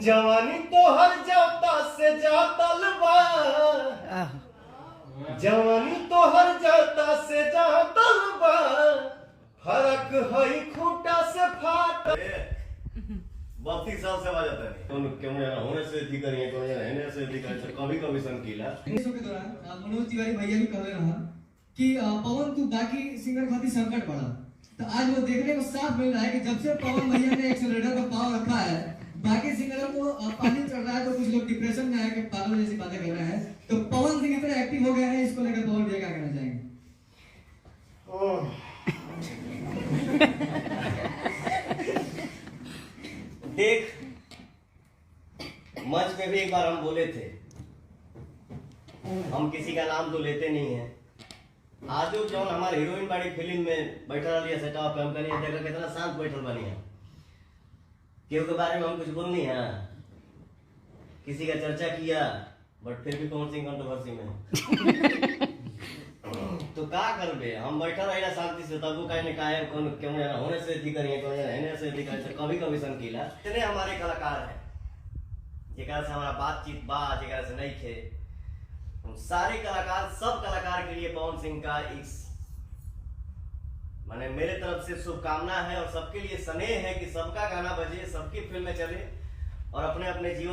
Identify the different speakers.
Speaker 1: जवानी तो हर जाता से जातल बा, जवानी तो हर जाता से जातल बा, फरक हई खूंटा से फाटल।
Speaker 2: 32 साल से आवाज आता है कौन क्यों जाना होने से थी करिए कौन जाना होने से थी करिए कभी कभी संकीला
Speaker 3: के दौरान मनोज तिवारी भैया भी कह रहा कि पवन तू बाकी सिंगर खाती संकट पड़ा, तो आज वो देखने को साफ मिल रहा है कि जब से पवन भैया ने एक्सेलरेटर का पाव रखा है बाकी सिंगरों को पानी चढ़ रहा है, तो कुछ लोग डिप्रेशन में आके पागल जैसी बातें कर रहे हैं। तो पवन सिंह इतना एक्टिव हो गया है, इसको लेकर पवन भैया क्या कहना चाहेंगे?
Speaker 2: देख मंच में भी एक बार हम बोले थे, हम किसी का नाम तो लेते नहीं है। आज जो हमारे हीरोइन बाड़ी फिल्म में बैठा रही सेटअप हम करिए देखा कितना शांत बैठल बनी है, केहू के बारे में हम कुछ बोलनी है, किसी का चर्चा किया बट फिर भी पवन सिंह कंट्रोवर्सी में तो का करबे, हम बैठा रहिला शांति से, तब वो कहीं काहे कौन क्यों जाना होने से थी करिए कौन जाना होने से थी करिए कभी कभी संकीला। इतने हमारे कलाकार हैं जेकरा से हमारा बातचीत बा, जेकरा से नहीं थे, हम सारे कलाकार सब कलाकार के लिए पवन सिंह का इस माने मेरे तरफ से शुभकामना है और सबके लिए स्नेह है कि सबका गाना बजे, सबकी फिल्में चले और अपने अपने जीवन